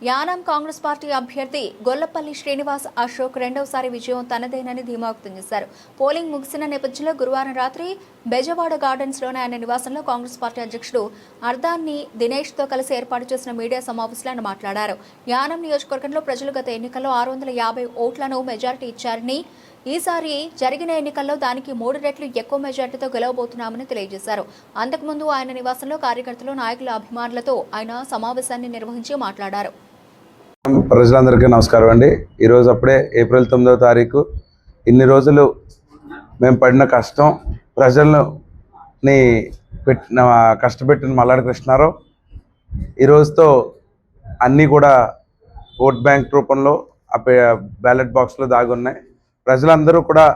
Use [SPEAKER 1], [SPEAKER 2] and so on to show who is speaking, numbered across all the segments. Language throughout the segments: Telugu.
[SPEAKER 1] యానాం కాంగ్రెస్ పార్టీ అభ్యర్థి గొల్లపల్లి శ్రీనివాస్ అశోక్ రెండవసారి విజయం తనదేనని ధీమా వ్యక్తం చేశారు. పోలింగ్ ముగిసిన నేపథ్యంలో గురువారం రాత్రి బెజవాడ గార్డెన్స్లోని ఆయన నివాసంలో కాంగ్రెస్ పార్టీ అధ్యక్షుడు అర్దాన్ని దినేష్తో కలిసి ఏర్పాటు చేసిన మీడియా సమావేశంలో ఆయన మాట్లాడారు. యానాం నియోజకవర్గంలో ప్రజలు గత ఎన్నికల్లో 650 ఓట్లను మెజారిటీ ఇచ్చారని, ఈసారి జరిగిన ఎన్నికల్లో దానికి 3 రెట్లు ఎక్కువ మెజార్టీతో గెలవబోతున్నామని తెలియజేశారు. అంతకుముందు ఆయన నివాసంలో కార్యకర్తలు, నాయకుల, అభిమానులతో ఆయన సమావేశాన్ని నిర్వహించి మాట్లాడారు.
[SPEAKER 2] ప్రజలందరికీ నమస్కారం అండి. ఈరోజు అప్పుడే ఏప్రిల్ 9వ తారీఖు. ఇన్ని రోజులు మేము పడిన కష్టం, ప్రజల్ని కష్టపెట్టిన మల్లాడి కృష్ణారావు ఈరోజుతో అన్నీ కూడా ఓట్ బ్యాంక్ రూపంలో బ్యాలెట్ బాక్స్లో దాగున్నాయి. ప్రజలందరూ కూడా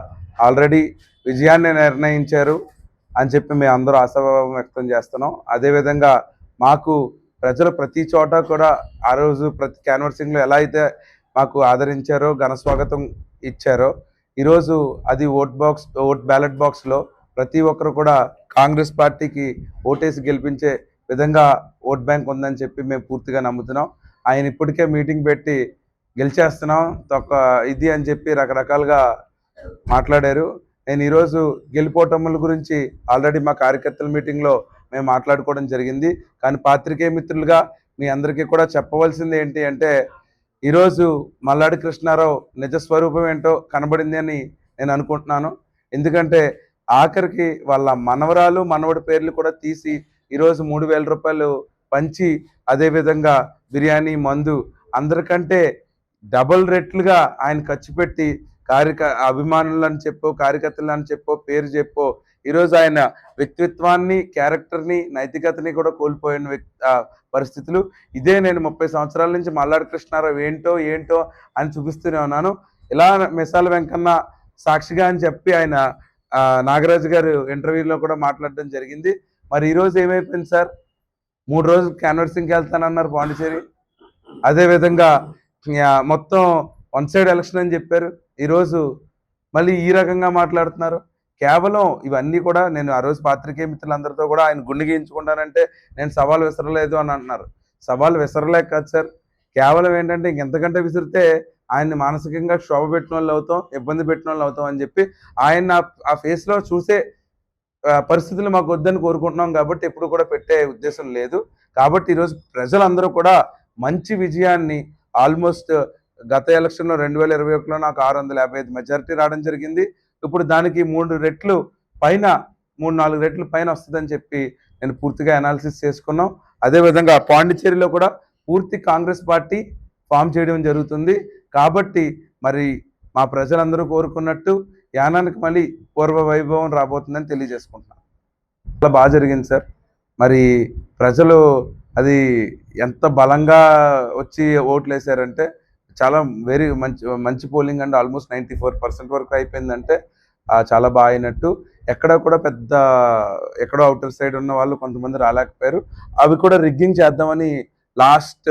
[SPEAKER 2] ఆల్రెడీ విజయాన్ని నిర్ణయించారు అని చెప్పి మేము అందరూ ఆశాభావం వ్యక్తం చేస్తున్నాం. అదేవిధంగా మాకు ప్రజలు ప్రతి చోట కూడా ఆ రోజు ప్రతి క్యాన్వర్సింగ్లో ఎలా అయితే మాకు ఆదరించారో, ఘన స్వాగతం ఇచ్చారో, ఈరోజు అది బ్యాలెట్ బాక్స్లో ప్రతి ఒక్కరు కూడా కాంగ్రెస్ పార్టీకి ఓటేసి గెలిపించే విధంగా ఓట్ బ్యాంక్ ఉందని చెప్పి మేము పూర్తిగా నమ్ముతున్నాం. ఆయన ఇప్పటికే మీటింగ్ పెట్టి గెలిచేస్తున్నాం ఇది అని చెప్పి రకరకాలుగా మాట్లాడారు. నేను ఈరోజు గెలిపోవటముల గురించి ఆల్రెడీ మా కార్యకర్తల మీటింగ్లో మేము మాట్లాడుకోవడం జరిగింది. కానీ పాత్రికేయ మిత్రులుగా మీ అందరికీ కూడా చెప్పవలసింది ఏంటి అంటే, ఈరోజు మల్లాడి కృష్ణారావు నిజస్వరూపం ఏంటో కనబడింది అని నేను అనుకుంటున్నాను. ఎందుకంటే ఆఖరికి వాళ్ళ మనవరాలు, మనవడి పేర్లు కూడా తీసి ఈరోజు 3000 రూపాయలు పంచి, అదేవిధంగా బిర్యానీ, మందు అందరికంటే డబుల్ రెట్లుగా ఆయన ఖర్చు పెట్టి అభిమానులని చెప్పో, కార్యకర్తలని చెప్పో, పేరు చెప్పో, ఈరోజు ఆయన వ్యక్తిత్వాన్ని, క్యారెక్టర్ని, నైతికతని కూడా కోల్పోయిన పరిస్థితులు. ఇదే నేను 30 సంవత్సరాల నుంచి మల్లాడి కృష్ణారావు ఏంటో అని చూపిస్తూనే ఉన్నాను. ఇలా మిసాల వెంకన్న సాక్షిగా అని చెప్పి ఆయన నాగరాజు గారు ఇంటర్వ్యూలో కూడా మాట్లాడడం జరిగింది. మరి ఈరోజు ఏమైపోయింది సార్? 3 రోజులు క్యాన్వర్సింగ్కి వెళ్తానన్నారు పాండిచేరి. అదేవిధంగా మొత్తం వన్ సైడ్ ఎలక్షన్ అని చెప్పారు. ఈరోజు మళ్ళీ ఈ రకంగా మాట్లాడుతున్నారు. కేవలం ఇవన్నీ కూడా నేను ఆ రోజు పాత్రికేయ మిత్రులందరితో కూడా ఆయన గుండె గీయించుకుంటానంటే నేను సవాల్ విసరలేదు అని అంటున్నారు. సవాల్ విసరలేక కాదు సార్, కేవలం ఏంటంటే ఇంకెంతకంటే విసిరితే ఆయన్ని మానసికంగా క్షోభ పెట్టిన వాళ్ళు అవుతాం, ఇబ్బంది పెట్టిన వాళ్ళు అవుతాం అని చెప్పి ఆయన ఆ ఫేస్లో చూసే పరిస్థితులు మాకు వద్దని కోరుకుంటున్నాం. కాబట్టి ఎప్పుడు కూడా పెట్టే ఉద్దేశం లేదు. కాబట్టి ఈరోజు ప్రజలందరూ కూడా మంచి విజయాన్ని, ఆల్మోస్ట్ గత ఎలక్షన్లో 2021లో నాకు 655 మెజారిటీ రావడం జరిగింది. ఇప్పుడు దానికి 3 రెట్లు పైన, 3-4 రెట్లు పైన వస్తుందని చెప్పి నేను పూర్తిగా అనాలిసిస్ చేసుకున్నాం. అదేవిధంగా పాండిచేరిలో కూడా పూర్తి కాంగ్రెస్ పార్టీ ఫామ్ చేయడం జరుగుతుంది. కాబట్టి మరి మా ప్రజలందరూ కోరుకున్నట్టు యానానికి మళ్ళీ పూర్వ వైభవం రాబోతుందని తెలియజేసుకుంటున్నాను. చాలా బాగా జరిగింది సార్. మరి ప్రజలు అది ఎంత బలంగా వచ్చి ఓట్లు వేసారంటే చాలా మంచి పోలింగ్ అండి. ఆల్మోస్ట్ 94% వరకు అయిపోయిందంటే చాలా బాగా అయినట్టు. ఎక్కడ కూడా ఎక్కడో అవుటర్ సైడ్ ఉన్న వాళ్ళు కొంతమంది రాలేకపోయారు. అవి కూడా రిగ్గింగ్ చేద్దామని లాస్ట్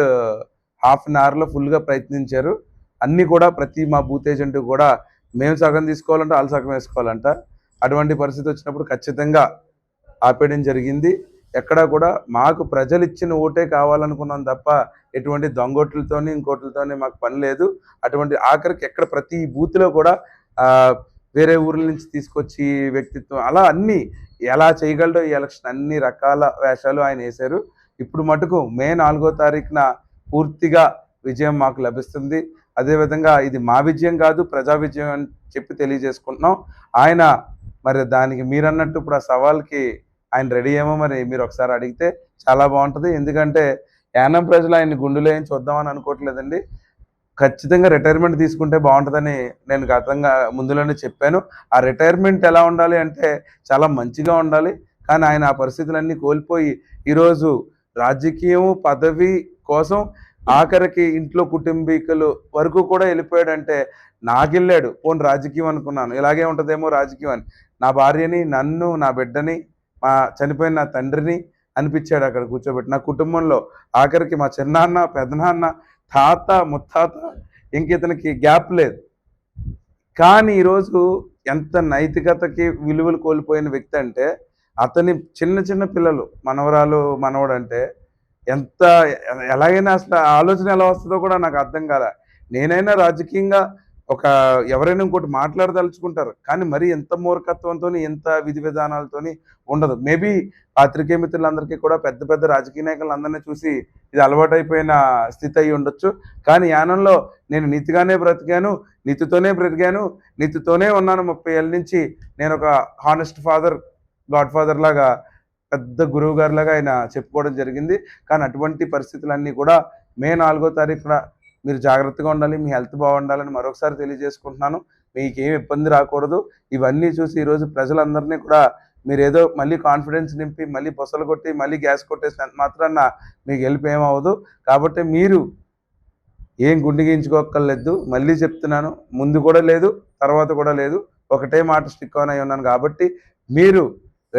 [SPEAKER 2] హాఫ్ అన్ అవర్లో ఫుల్గా ప్రయత్నించారు. అన్నీ కూడా ప్రతి మా బూత్ ఏజెంట్ కూడా మేము సగం తీసుకోవాలంటే వాళ్ళు సగం వేసుకోవాలంట. అటువంటి పరిస్థితి వచ్చినప్పుడు ఖచ్చితంగా ఆపేయడం జరిగింది. ఎక్కడా కూడా మాకు ప్రజలు ఇచ్చిన ఓటే కావాలనుకున్నాం తప్ప ఎటువంటి దొంగోట్లతోని ఇంకోట్లతోని మాకు పని లేదు. అటువంటి ఆఖరికి ఎక్కడ ప్రతి బూత్లో కూడా వేరే ఊర్ల నుంచి తీసుకొచ్చి వ్యక్తిత్వం అలా అన్నీ ఎలా చేయగలడో ఈ ఎలక్షన్ అన్ని రకాల వేషాలు ఆయన వేశారు. ఇప్పుడు మటుకు మే 4వ తారీఖున పూర్తిగా విజయం మాకు లభిస్తుంది. అదేవిధంగా ఇది మా విజయం కాదు, ప్రజా విజయం అని చెప్పి తెలియజేసుకుంటున్నాం. ఆయన మరి దానికి మీరన్నట్టు ఇప్పుడు ఆ సవాల్కి ఆయన రెడీ ఏమో మరి మీరు ఒకసారి అడిగితే చాలా బాగుంటుంది. ఎందుకంటే యానం ప్రజలు ఆయన్ని గుండెలో ఏం చూద్దామని అనుకోవట్లేదండి. ఖచ్చితంగా రిటైర్మెంట్ తీసుకుంటే బాగుంటుందని నేను ముందులోనే చెప్పాను. ఆ రిటైర్మెంట్ ఎలా ఉండాలి అంటే చాలా మంచిగా ఉండాలి. కానీ ఆయన ఆ పరిస్థితులన్నీ కోల్పోయి ఈరోజు రాజకీయం, పదవి కోసం ఆఖరికి ఇంట్లో కుటుంబీకులు వరకు కూడా వెళ్ళిపోయాడంటే నాకెళ్ళాడు. పోనీ రాజకీయం అనుకున్నాను, ఇలాగే ఉంటుందేమో రాజకీయం అని. నా భార్యని, నన్ను, నా బిడ్డని, మా చనిపోయిన నా తండ్రిని అనిపించాడు అక్కడ కూర్చోబెట్టి. నా కుటుంబంలో ఆఖరికి మా చిన్నాన్న, పెదనాన్న, తాత, ముత్తాత, ఇంక ఇతనికి గ్యాప్ లేదు. కానీ ఈరోజు ఎంత నైతికతకి విలువలు కోల్పోయిన వ్యక్తి అంటే, అతని చిన్న చిన్న పిల్లలు, మనవరాలు, మనవడు అంటే ఎంత ఎలాగైనా అసలు ఆ ఆలోచన ఎలా వస్తుందో కూడా నాకు అర్థం కాల. నేనైనా రాజకీయంగా ఒక ఎవరైనా ఇంకోటి మాట్లాడదలుచుకుంటారు. కానీ మరి ఎంత మూర్ఖత్వంతోని, ఎంత విధి విధానాలతోని ఉండదు. మేబీ పాత్రికేయ మిత్రులందరికీ కూడా పెద్ద పెద్ద రాజకీయ నాయకులందరిని చూసి ఇది అలవాటైపోయిన స్థితి అయ్యి ఉండొచ్చు. కానీ యానంలో నేను నీతిగానే బ్రతికాను, నీతితోనే బ్రతికాను, నీతితోనే ఉన్నాను 30 ఏళ్ళ నుంచి. నేను ఒక హానెస్ట్ ఫాదర్, గాడ్ ఫాదర్ లాగా, పెద్ద గురువు గారిలాగా ఆయన చెప్పుకోవడం జరిగింది. కానీ అటువంటి పరిస్థితులన్నీ కూడా మే 4వ తారీఖున మీరు జాగ్రత్తగా ఉండాలి, మీ హెల్త్ బాగుండాలని మరొకసారి తెలియజేసుకుంటున్నాను. మీకేం ఇబ్బంది రాకూడదు. ఇవన్నీ చూసి ఈరోజు ప్రజలందరినీ కూడా మీరేదో మళ్ళీ కాన్ఫిడెన్స్ నింపి, మళ్ళీ బుసలు కొట్టి, మళ్ళీ గ్యాస్ కొట్టేసినంత మాత్రాన మీకు ఏమవ్వదు. కాబట్టి మీరు ఏం గుండె గీయించుకోక్కర్లేదు. మళ్ళీ చెప్తున్నాను, ముందు కూడా లేదు, తర్వాత కూడా లేదు. ఒకటే మాట స్టిక్ ఆన్ అయి ఉన్నాను. కాబట్టి మీరు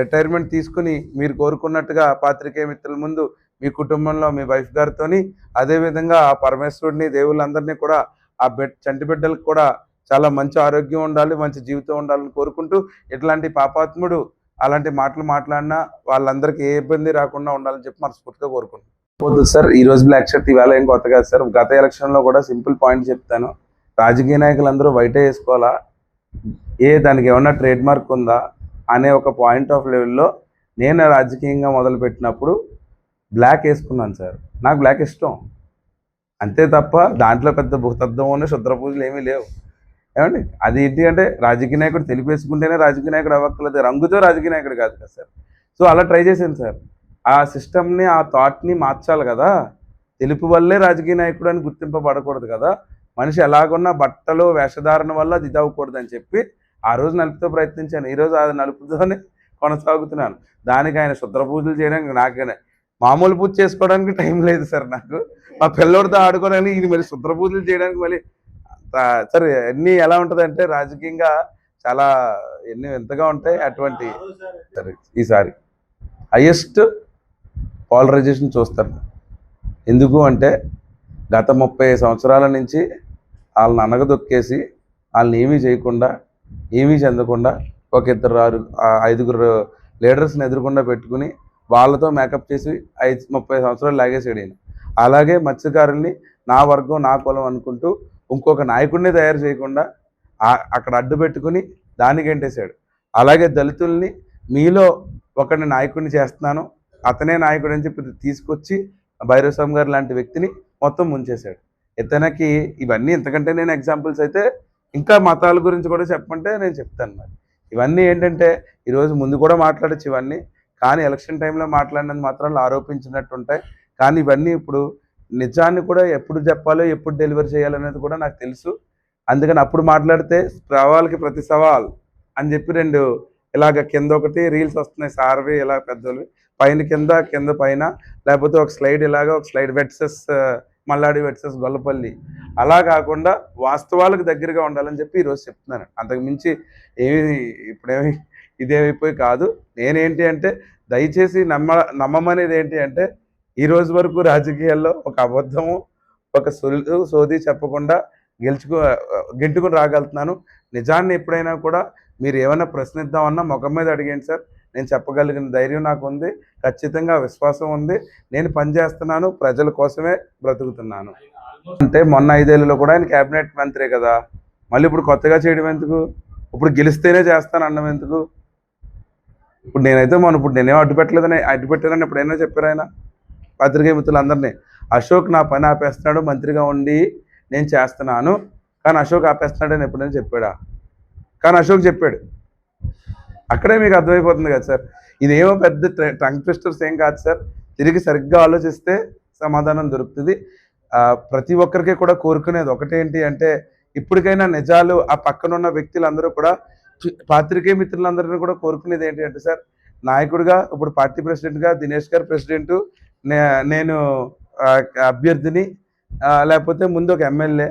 [SPEAKER 2] రిటైర్మెంట్ తీసుకుని మీరు కోరుకున్నట్టుగా పాత్రికేయ మిత్రుల ముందు మీ కుటుంబంలో మీ వైఫ్ గారితోని, అదేవిధంగా ఆ పరమేశ్వరుడిని, దేవుళ్ళందరినీ కూడా ఆ చంటి బిడ్డలకు కూడా చాలా మంచి ఆరోగ్యం ఉండాలి, మంచి జీవితం ఉండాలని కోరుకుంటూ, ఇట్లాంటి పాపాత్ముడు అలాంటి మాటలు మాట్లాడినా వాళ్ళందరికీ ఏ ఇబ్బంది రాకుండా ఉండాలని చెప్పి మనస్ఫూర్తిగా కోరుకుంటున్నాను. పోదు సార్, ఈ రోజు బ్లాక్ షర్ట్ ఇవాళ ఏం కొత్త కాదు సార్. గత ఎలక్షన్లో కూడా సింపుల్ పాయింట్ చెప్తాను. రాజకీయ నాయకులందరూ వైటే వేసుకోవాలా, దానికి ఏమన్నా ట్రేడ్ మార్క్ ఉందా అనే ఒక పాయింట్ ఆఫ్ లెవెల్లో నేను రాజకీయంగా మొదలుపెట్టినప్పుడు బ్లాక్ వేసుకున్నాను సార్. నాకు బ్లాక్ ఇష్టం అంతే తప్ప దాంట్లో పెద్ద భూతత్వం శుద్ర పూజలు ఏమీ లేవు. ఏమండి, అది ఏంటి అంటే రాజకీయ నాయకుడు తెలిపేసుకుంటేనే రాజకీయ నాయకుడు అవ్వక్కర్లేదు, రంగుతో రాజకీయ నాయకుడు కాదు కదా సార్. సో అలా ట్రై చేశాను సార్. ఆ సిస్టమ్ని, ఆ థాట్ని మార్చాలి కదా. తెలుపు వల్లే రాజకీయ నాయకుడు అని గుర్తింపబడకూడదు కదా. మనిషి ఎలాగున్నా బట్టలు వేషధారణ వల్ల అది ఇదవ్వకూడదు అని చెప్పి ఆ రోజు నలుపుతో ప్రయత్నించాను. ఈరోజు అది నలుపుతోనే కొనసాగుతున్నాను. దానికి ఆయన శుద్ర పూజలు చేయడానికి నాకనే మామూలు పూజ చేసుకోవడానికి టైం లేదు సార్ నాకు. మా పిల్లోడితో ఆడుకోవడానికి ఇది మరి శుద్ర పూజలు చేయడానికి మళ్ళీ సరే అన్నీ ఎలా ఉంటుందంటే రాజకీయంగా చాలా ఎన్ని ఎంతగా ఉంటాయి అటువంటి. సరే ఈసారి హైయెస్ట్ పోలరైజేషన్ చూస్తారు. ఎందుకు అంటే గత 30 సంవత్సరాల నుంచి వాళ్ళని అనగదొక్కేసి వాళ్ళని ఏమీ చేయకుండా, ఏమీ చెందకుండా ఒక 5-6 లీడర్స్ని ఎదురుకుండా పెట్టుకుని వాళ్ళతో మేకప్ చేసి 30 సంవత్సరాలు లాగేసాడు ఈయన. అలాగే మత్స్యకారుల్ని నా వర్గం, నా కులం అనుకుంటూ ఇంకొక నాయకుడిని తయారు చేయకుండా అక్కడ అడ్డు పెట్టుకుని దాన్ని గెంటేశాడు. అలాగే దళితుల్ని మీలో ఒకరిని నాయకుడిని చేస్తున్నాను, అతనే నాయకుడు అని చెప్పి తీసుకొచ్చి భైరవస్వామి గారు లాంటి వ్యక్తిని మొత్తం ముంచేశాడు. ఇతనికి ఇవన్నీ ఇంతకంటే నేను ఎగ్జాంపుల్స్ అయితే ఇంకా మతాల గురించి కూడా చెప్పమంటే నేను చెప్తాను. మరి ఇవన్నీ ఏంటంటే ఈరోజు ముందు కూడా మాట్లాడచ్చు ఇవన్నీ, కానీ ఎలక్షన్ టైంలో మాట్లాడినది మాత్రం ఆరోపించినట్టు ఉంటాయి. కానీ ఇవన్నీ ఇప్పుడు నిజాన్ని కూడా ఎప్పుడు చెప్పాలో, ఎప్పుడు డెలివరీ చేయాలనేది కూడా నాకు తెలుసు. అందుకని అప్పుడు మాట్లాడితే సవాల్కి ప్రతి సవాల్ అని చెప్పి 2 ఇలాగ కింద ఒకటి రీల్స్ వస్తున్నాయి సార్వి, ఇలా పెద్దవి పైన కింద, కింద పైన, లేకపోతే ఒక స్లైడ్ ఇలాగ, ఒక స్లైడ్ వెట్సెస్ మల్లాడి వెట్సెస్ గొల్లపల్లి, అలా కాకుండా వాస్తవాలకు దగ్గరగా ఉండాలని చెప్పి ఈరోజు చెప్తున్నాను. అంతకు మించి ఇప్పుడేమి ఇదేమైపోయి కాదు. నేనేంటి అంటే దయచేసి నమ్మమనేది ఏంటి అంటే ఈ రోజు వరకు రాజకీయాల్లో ఒక అబద్ధము, ఒక సోది చెప్పకుండా గెంటుకుని రాగలుగుతున్నాను. నిజాన్ని ఎప్పుడైనా కూడా మీరు ఏమైనా ప్రశ్నిద్దామన్నా ముఖం మీద అడిగండి సార్, నేను చెప్పగలిగిన ధైర్యం నాకు ఉంది, ఖచ్చితంగా విశ్వాసం ఉంది. నేను పనిచేస్తున్నాను, ప్రజల కోసమే బ్రతుకుతున్నాను. అంటే మొన్న 5 ఏళ్ళలో కూడా ఆయన క్యాబినెట్ మంత్రే కదా, మళ్ళీ ఇప్పుడు కొత్తగా చేయడం ఎందుకు? ఇప్పుడు గెలిస్తేనే చేస్తాను అన్నం ఎందుకు? ఇప్పుడు నేనైతే ఇప్పుడు నేనేమో అడ్డుపెట్టానని ఎప్పుడైనా చెప్పారు ఆయన పాత్రికేయ మిత్రులందరినీ. అశోక్ నా పని ఆపేస్తున్నాడు, మంత్రిగా ఉండి నేను చేస్తున్నాను, కానీ అశోక్ ఆపేస్తున్నాడు అని ఎప్పుడైనా చెప్పాడా? కానీ అశోక్ చెప్పాడు. అక్కడే మీకు అర్థమైపోతుంది కదా సార్. ఇదేమో పెద్ద టంగ్ ట్విస్టర్స్ ఏం కాదు సార్. తిరిగి సరిగ్గా ఆలోచిస్తే సమాధానం దొరుకుతుంది. ప్రతి ఒక్కరికి కూడా కోరుకునేది ఒకటేంటి అంటే ఇప్పటికైనా నిజాలు ఆ పక్కనున్న వ్యక్తులందరూ కూడా, పాత్రికేయ మిత్రులందరినీ కూడా కోరుకునేది ఏంటి అంటే సార్, నాయకుడిగా ఇప్పుడు పార్టీ ప్రెసిడెంట్గా దినేష్ గారు ప్రెసిడెంటు, నేను అభ్యర్థిని, లేకపోతే ముందు ఒక ఎమ్మెల్యే.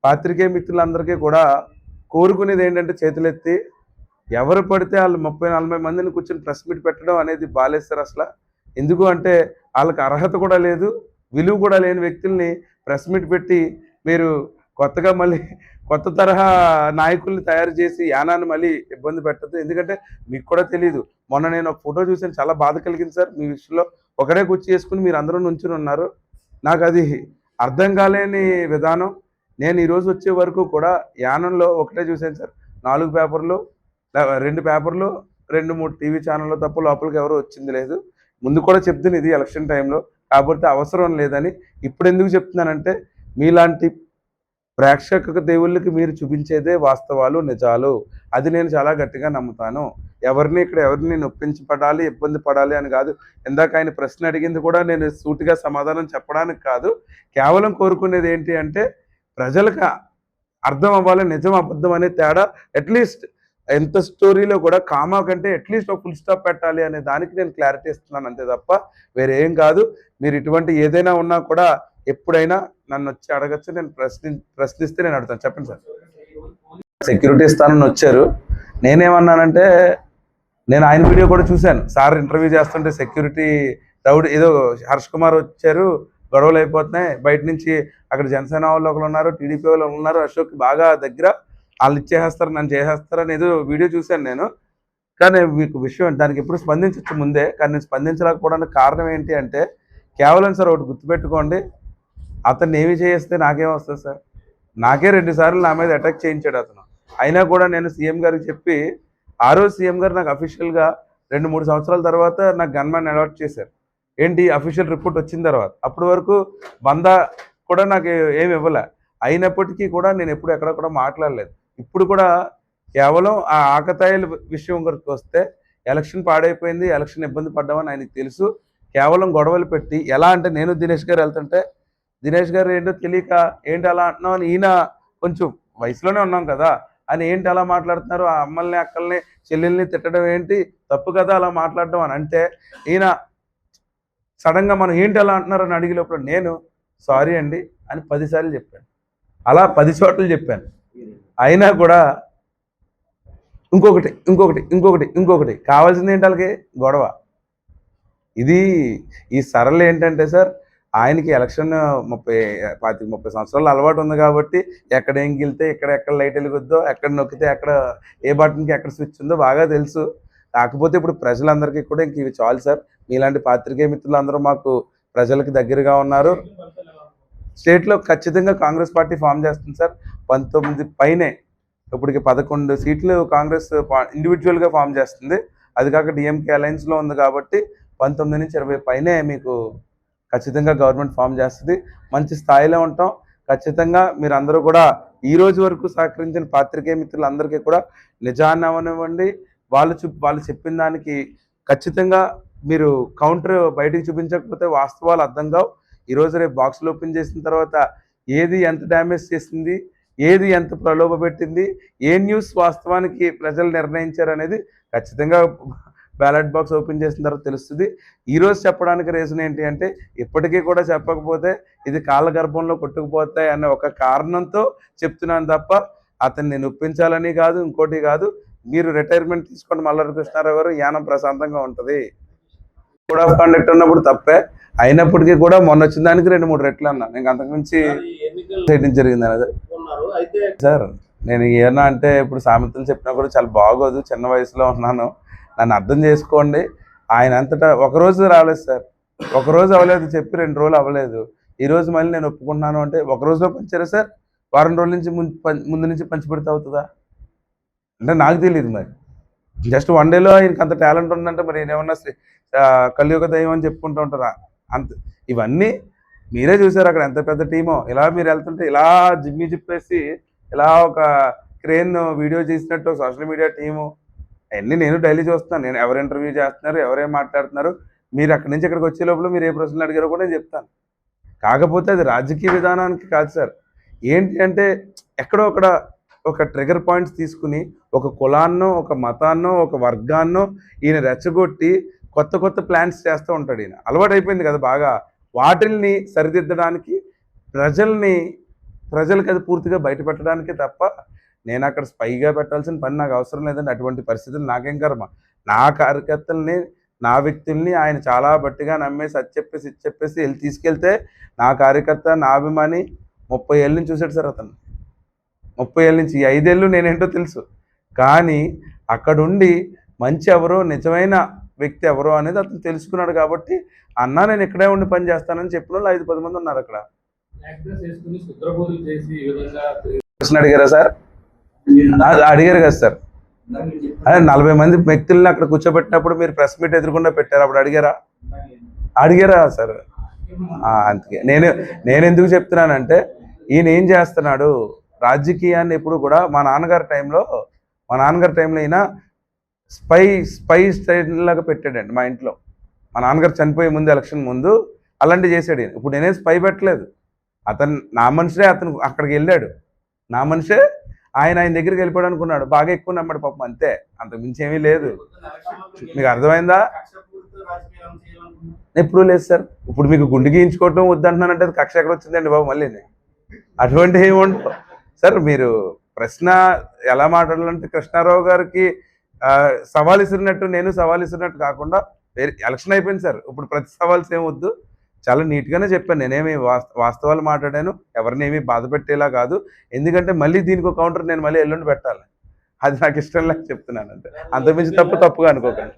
[SPEAKER 2] పాత్రికేయ మిత్రులందరికీ కూడా కోరుకునేది ఏంటంటే చేతులెత్తి ఎవరు పడితే వాళ్ళు 30-40 మందిని కూర్చొని ప్రెస్ మీట్ పెట్టడం అనేది బాలేస్తారు అసలు. ఎందుకు అంటే వాళ్ళకి అర్హత కూడా లేదు, విలువ కూడా లేని వ్యక్తుల్ని ప్రెస్ మీట్ పెట్టి మీరు కొత్తగా మళ్ళీ కొత్త తరహా నాయకుల్ని తయారు చేసి యానాన్ని మళ్ళీ ఇబ్బంది పెట్టద్దు. ఎందుకంటే మీకు కూడా తెలియదు. మొన్న నేను ఒక ఫోటో చూసాను, చాలా బాధ కలిగింది సార్ మీ విషయంలో. ఒకడే కుర్చీ చేసుకుని మీరు అందరూ నుంచుని ఉన్నారు. నాకు అది అర్థం కాలేని విధానం. నేను ఈరోజు వచ్చే వరకు కూడా యానంలో ఒకటే చూశాను సార్. 4 పేపర్లు, 2 పేపర్లు, 2, 3 టీవీ ఛానళ్ళు తప్ప లోపలికి ఎవరు వచ్చింది లేదు. ముందు కూడా చెప్తాను ఇది ఎలక్షన్ టైంలో. కాకపోతే అవసరం లేదని. ఇప్పుడు ఎందుకు చెప్తున్నానంటే మీలాంటి ప్రేక్షక దేవుళ్ళకి మీరు చూపించేదే వాస్తవాలు, నిజాలు. అది నేను చాలా గట్టిగా నమ్ముతాను. ఎవరిని నొప్పించబడాలి, ఇబ్బంది పడాలి అని కాదు. ఇందాక ఆయన ప్రశ్న అడిగింది కూడా నేను సూటిగా సమాధానం చెప్పడానికి కాదు. కేవలం కోరుకునేది ఏంటి అంటే ప్రజలకు అర్థం అవ్వాలి, నిజం అబద్ధం అనే తేడా. అట్లీస్ట్ ఎంత స్టోరీలో కూడా కామా కంటే అట్లీస్ట్ ఒక ఫుల్ స్టాప్ పెట్టాలి అనే దానికి నేను క్లారిటీ ఇస్తున్నాను అంతే తప్ప వేరే ఏం కాదు. మీరు ఇటువంటి ఏదైనా ఉన్నా కూడా ఎప్పుడైనా నన్ను వచ్చి అడగచ్చు. నేను ప్రశ్నిస్తే నేను అడుగుతాను. చెప్పండి సార్. సెక్యూరిటీ ఇస్తానని వచ్చారు. నేనేమన్నానంటే నేను ఆయన వీడియో కూడా చూశాను. సార్ ఇంటర్వ్యూ చేస్తుంటే సెక్యూరిటీ రౌడీ ఏదో హర్ష్ కుమార్ వచ్చారు, గొడవలు అయిపోతున్నాయి, బయట నుంచి అక్కడ జనసేన వాళ్ళు ఒకరు ఉన్నారు, టీడీపీ వాళ్ళు ఉన్నారు, అశోక్ బాగా దగ్గర, వాళ్ళు ఇచ్చేసేస్తారు, నన్ను చేసేస్తారు అని ఏదో వీడియో చూశాను నేను. కానీ మీకు విషయం దానికి ఎప్పుడు స్పందించచ్చు ముందే, కానీ నేను స్పందించలేకపోవడానికి కారణం ఏంటి అంటే కేవలం సార్ ఒకటి గుర్తుపెట్టుకోండి, అతన్ని ఏమి చేస్తే నాకేం వస్తుంది సార్? నాకే 2 సార్లు నా మీద అటాక్ చేయించాడు అతను. అయినా కూడా నేను సీఎం గారికి చెప్పి, ఆ రోజు సీఎం గారు నాకు అఫీషియల్గా 2-3 సంవత్సరాల తర్వాత నాకు గన్మ్యాన్ అలాట్ చేశారు. ఏంటి అఫీషియల్ రిపోర్ట్ వచ్చిన తర్వాత. అప్పటి వరకు బందా కూడా నాకు ఏమి ఇవ్వలే. అయినప్పటికీ కూడా నేను ఎప్పుడు ఎక్కడ కూడా మాట్లాడలేదు. ఇప్పుడు కూడా కేవలం ఆ ఆకతాయిల విషయం వరకు వస్తే ఎలక్షన్ పాడైపోయింది, ఎలక్షన్ ఇబ్బంది పడ్డామని ఆయనకు తెలుసు. కేవలం గొడవలు పెట్టి ఎలా అంటే నేను దినేష్ గారు వెళ్తుంటే దినేష్ గారు ఏంటో తెలియక ఏంటి అలా అంటున్నావు అని, ఈయన కొంచెం వయసులోనే ఉన్నాం కదా అని ఏంటి అలా మాట్లాడుతున్నారు, ఆ అమ్మల్ని అక్కల్ని చెల్లెల్ని తిట్టడం ఏంటి తప్పు కదా అలా మాట్లాడడం అని అంటే, ఈయన సడన్గా మనం ఏంటి అలా అంటున్నారు అని అడిగే లోపల నేను సారీ అండి అని 10 సార్లు చెప్పాను. అలా 10 చోట్ల చెప్పాను. అయినా కూడా ఇంకొకటి కావాల్సింది ఏంటి వాళ్ళకి గొడవ. ఇది ఈ సరళ ఏంటంటే సార్, ఆయనకి ఎలక్షన్ 30 సంవత్సరాలు అలవాటు ఉంది కాబట్టి ఎక్కడ ఏం గెలితే ఎక్కడ లైట్ వెలుగుద్దో, ఎక్కడ నొక్కితే ఎక్కడ ఏ బటన్కి ఎక్కడ స్విచ్ ఉందో బాగా తెలుసు. కాకపోతే ఇప్పుడు ప్రజలందరికీ కూడా ఇంక ఇవి చాలు సార్. మీలాంటి పాత్రికేయ మిత్రులు అందరూ మాకు ప్రజలకు దగ్గరగా ఉన్నారు. స్టేట్లో ఖచ్చితంగా కాంగ్రెస్ పార్టీ ఫామ్ చేస్తుంది సార్. 19 పైనే, ఇప్పటికి 11 సీట్లు కాంగ్రెస్ ఇండివిజువల్గా ఫామ్ చేస్తుంది. అది కాక డిఎంకే అలయన్స్లో ఉంది కాబట్టి 19 నుంచి 20 పైనే మీకు ఖచ్చితంగా గవర్నమెంట్ ఫామ్ చేస్తుంది. మంచి స్థాయిలో ఉంటాం. ఖచ్చితంగా మీరు అందరూ కూడా ఈ రోజు వరకు సహకరించిన పాత్రికేయ మిత్రులందరికీ కూడా నిజాన్ని అవనివ్వండి, వాళ్ళు చెప్పిన దానికి ఖచ్చితంగా మీరు కౌంటర్ బయటికి చూపించకపోతే వాస్తవాలు అర్థం కావు. ఈరోజు రేపు బాక్సులు ఓపెన్ చేసిన తర్వాత ఏది ఎంత డ్యామేజ్ చేసింది, ఏది ఎంత ప్రలోభ పెట్టింది, ఏ న్యూస్ వాస్తవానికి ప్రజలు నిర్ణయించారు అనేది ఖచ్చితంగా బ్యాలెట్ బాక్స్ ఓపెన్ చేసిన తర్వాత తెలుస్తుంది. ఈరోజు చెప్పడానికి రీజన్ ఏంటి అంటే ఇప్పటికీ కూడా చెప్పకపోతే ఇది కాలగర్భంలో కొట్టుకుపోతాయి అనే ఒక కారణంతో చెప్తున్నాను తప్ప అతన్ని నొప్పించాలని కాదు, ఇంకోటి కాదు. మీరు రిటైర్మెంట్ తీసుకొని మల్లారి కృష్ణారావు గారు యానం ప్రశాంతంగా ఉంటుంది. కోడ్ ఆఫ్ కండక్ట్ ఉన్నప్పుడు తప్పే, అయినప్పటికీ కూడా మొన్న వచ్చిన దానికి 2-3 రెట్లు అన్నా. నేను అంతకుమించి చేయడం జరిగింది అన్నది సార్. నేను ఏమన్నా అంటే ఇప్పుడు సామెతలు చెప్పినా కూడా చాలా బాగోదు. చిన్న వయసులో ఉన్నాను, నన్ను అర్థం చేసుకోండి. ఆయన అంతటా ఒకరోజు రాలేదు సార్, ఒకరోజు అవ్వలేదు, చెప్పి 2 రోజులు అవ్వలేదు. ఈరోజు మళ్ళీ నేను ఒప్పుకున్నాను అంటే ఒక రోజులో పంచారా సార్? వారం రోజుల నుంచి ముందు నుంచి పంచిపెడితే అవుతుందా అంటే నాకు తెలియదు. మరి జస్ట్ 1 డేలో ఆయనకి అంత టాలెంట్ ఉందంటే మరి నేనేమన్నా కలియుగ దైవం అని చెప్పుకుంటూ ఉంటారా? అంత ఇవన్నీ మీరే చూసారు అక్కడ ఎంత పెద్ద టీమో. ఇలా మీరు వెళ్తుంటే ఇలా జిప్పేసి ఇలా ఒక క్రేన్ వీడియో చేసినట్టు సోషల్ మీడియా టీము అవన్నీ నేను డైలీ చూస్తున్నాను. నేను ఎవరు ఇంటర్వ్యూ చేస్తున్నారు, ఎవరేం మాట్లాడుతున్నారు, మీరు అక్కడి నుంచి ఇక్కడికి వచ్చే లోపల మీరు ఏ ప్రశ్నలు అడిగారో కూడా నేను చెప్తాను. కాకపోతే అది రాజకీయ విధానానికి కాదు సార్. ఏంటి అంటే ఎక్కడో ఒక ట్రిగర్ పాయింట్స్ తీసుకుని ఒక కులాన్నో, ఒక మతాన్నో, ఒక వర్గాన్నో ఈయన రెచ్చగొట్టి కొత్త ప్లాన్స్ చేస్తూ ఉంటాడు. ఈయన అలవాటు అయిపోయింది కదా బాగా. వాటిల్ని సరిదిద్దడానికి ప్రజలకు అది పూర్తిగా బయట పెట్టడానికే తప్ప నేను అక్కడ స్పైగా పెట్టాల్సిన పని నాకు అవసరం లేదండి. అటువంటి పరిస్థితులు నాకేం కర్మ. నా కార్యకర్తల్ని, నా వ్యక్తుల్ని ఆయన చాలా బట్టిగా నమ్మేసి అది చెప్పేసి వెళ్ళి తీసుకెళ్తే నా కార్యకర్త, నా అభిమాని 30 ఏళ్ళ నుంచి చూశాడు సార్. అతను 30 ఏళ్ళ నుంచి. ఈ 5 ఏళ్ళు నేనేంటో తెలుసు. కానీ అక్కడుండి మంచి ఎవరో, నిజమైన వ్యక్తి ఎవరో అనేది అతను తెలుసుకున్నాడు కాబట్టి, అన్నా నేను ఇక్కడే ఉండి పని చేస్తానని చెప్పినోళ్ళు 5-10 మంది ఉన్నారు అక్కడ. ప్రశ్న అడిగారా సార్? అడిగారు కదా సార్. అదే 40 మంది వ్యక్తుల్ని అక్కడ కూర్చోబెట్టినప్పుడు మీరు ప్రెస్ మీట్ ఎదురుకుండా పెట్టారు, అప్పుడు అడిగారా సార్? అందుకే నేను ఎందుకు చెప్తున్నానంటే, ఈయన ఏం చేస్తున్నాడు, రాజకీయాన్ని ఎప్పుడు కూడా మా నాన్నగారి టైంలో ఈయన స్పై స్టైల్లాగా పెట్టాడండి మా ఇంట్లో. మా నాన్నగారు చనిపోయే ముందు, ఎలక్షన్ ముందు అలాంటివి చేశాడు ఈయన. ఇప్పుడు నేనే స్పై పెట్టలేదు. అతను నా మనిషే, అతను అక్కడికి వెళ్ళాడు, నా మనిషే. ఆయన దగ్గరికి వెళ్ళిపోయాడు అనుకున్నాడు, బాగా ఎక్కువ నమ్మాడు పాపం, అంతే, అంతకు మించి ఏమీ లేదు. మీకు అర్థమైందా? ఎప్పుడూ లేదు సార్. ఇప్పుడు మీకు గుండె గీయించుకోవటం వద్దంటున్నానంటే అది కక్ష ఎక్కడ వచ్చిందండి బాబు? మళ్ళీ అటువంటి ఏమి ఉండవు సార్. మీరు ప్రశ్న ఎలా మాట్లాడాలంటే, కృష్ణారావు గారికి సవాల్ ఇస్తున్నట్టు నేను సవాల్ ఇస్తున్నట్టు కాకుండా, ఎలక్షన్ అయిపోయింది సార్, ఇప్పుడు ప్రతి సవాల్స్ ఏమొద్దు, చాలా నీట్గానే చెప్పాను. నేనేమి వాస్తవాలు మాట్లాడాను, ఎవరిని ఏమీ బాధ పెట్టేలా కాదు. ఎందుకంటే మళ్ళీ దీనికి కౌంటర్ నేను మళ్ళీ ఎల్లుండి పెట్టాలి, అది నాకు ఇష్టం లేక చెప్తున్నాను అంతే. అంతకుమించి తప్పుగా అనుకోకండి.